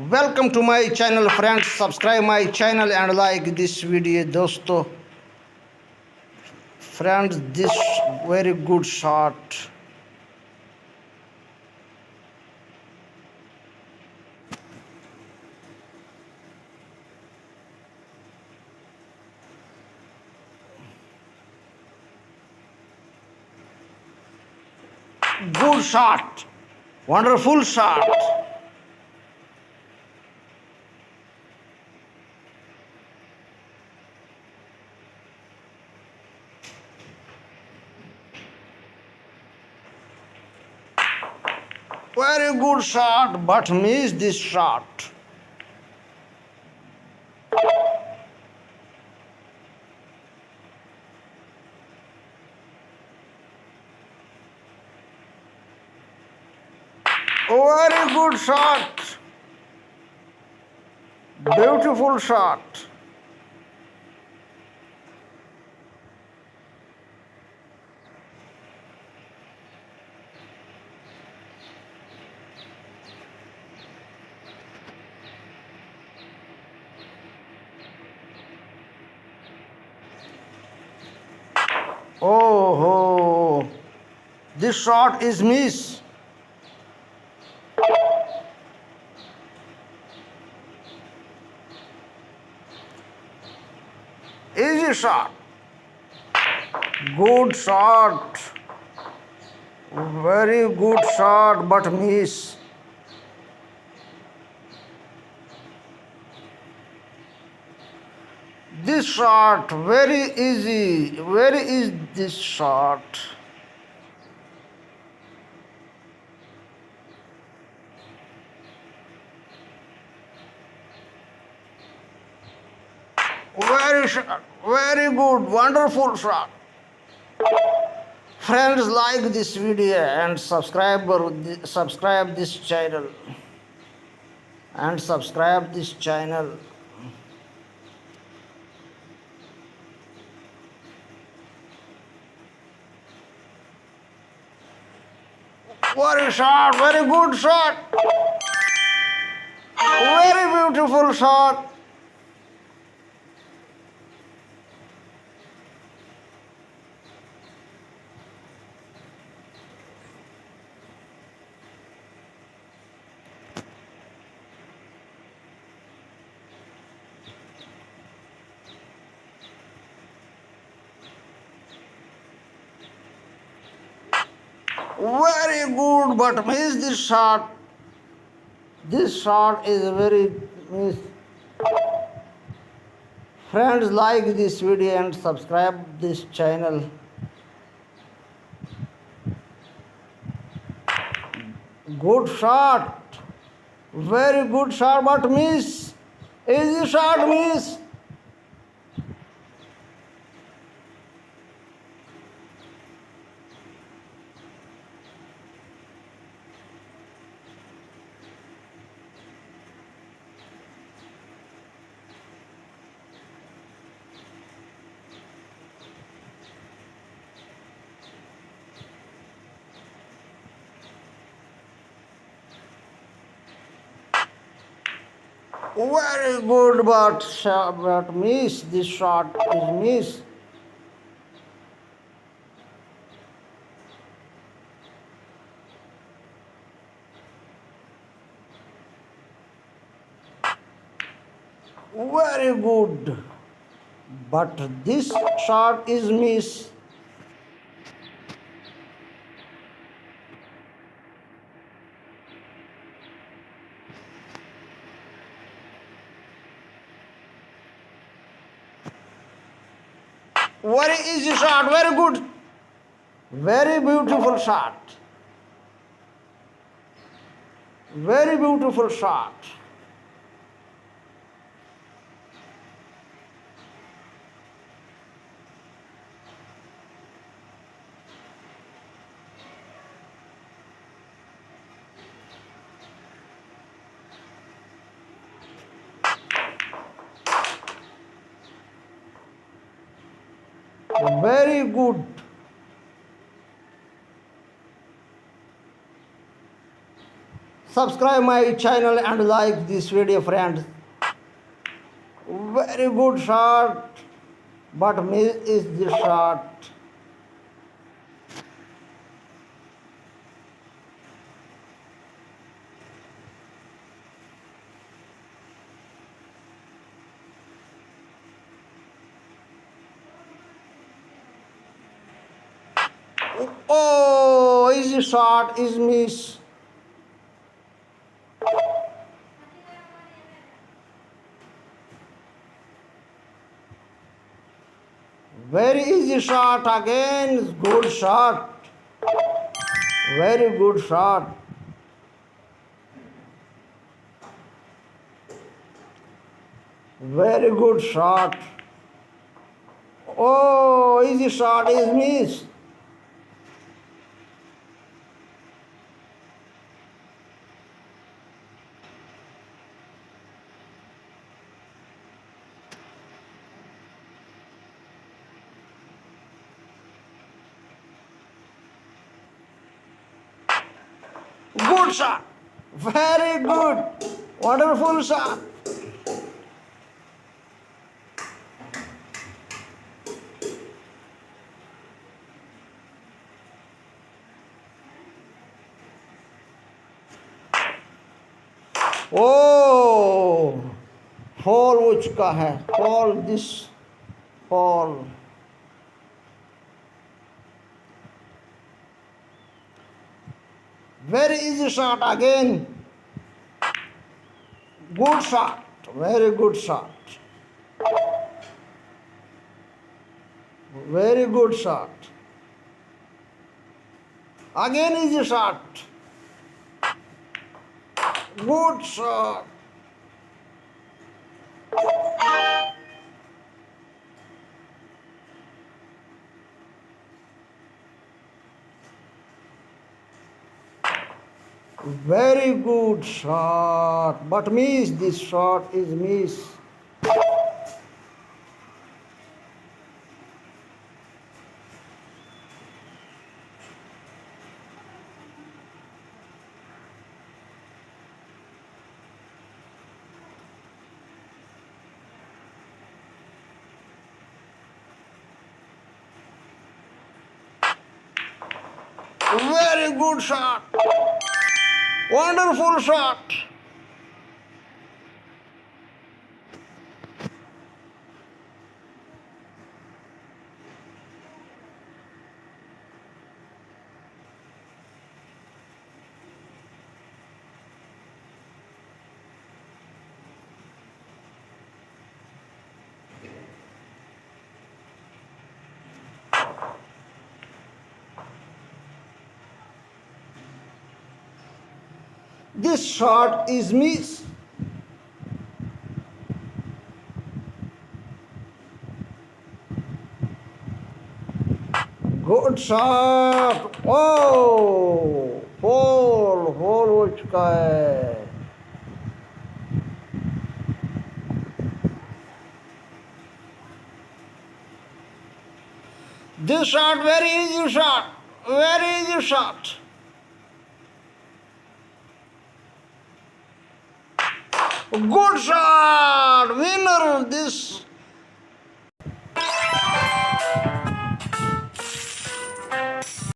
Welcome to my channel friends. Subscribe my channel and like this video दोस्तों. Friends, this very good shot. Good shot. Wonderful shot. Very good shot, but missed this shot. Very good shot. Beautiful shot. Oh, this shot is miss. Easy shot. Good shot. Very good shot, but miss. This shot very easy. Very easy this shot. Very good, wonderful shot. Friends, like this video and subscribe this channel and subscribe this channel. Very shot, very good shot. Very beautiful shot. Very good, but miss this shot. This shot is very miss. Friends, like this video and subscribe this channel. Good shot. Very good shot, but miss. Easy shot, miss. Very good, but miss. This shot is miss. Very good, but this shot is miss. Very easy shot, very good. Very beautiful shot. Very beautiful shot. Very good. Subscribe my channel and like this video, friends. Very good shot, but miss is the shot. Oh, easy shot is miss. Very easy shot again. Good shot. Very good shot. Very good shot. Oh, easy shot is missed. Good shot. Very good. Wonderful shot. Oh, fall हो चुका है. Fall this fall. Very easy shot again. Good shot. Very good shot. Very good shot. Again easy shot. Good shot. Very good shot, but miss. This shot is miss. Very good shot. Wonderful shot. This shot is miss. Good shot. Oh, fall हो चुका है. This shot very easy shot. Very easy shot. Good shot, winner. This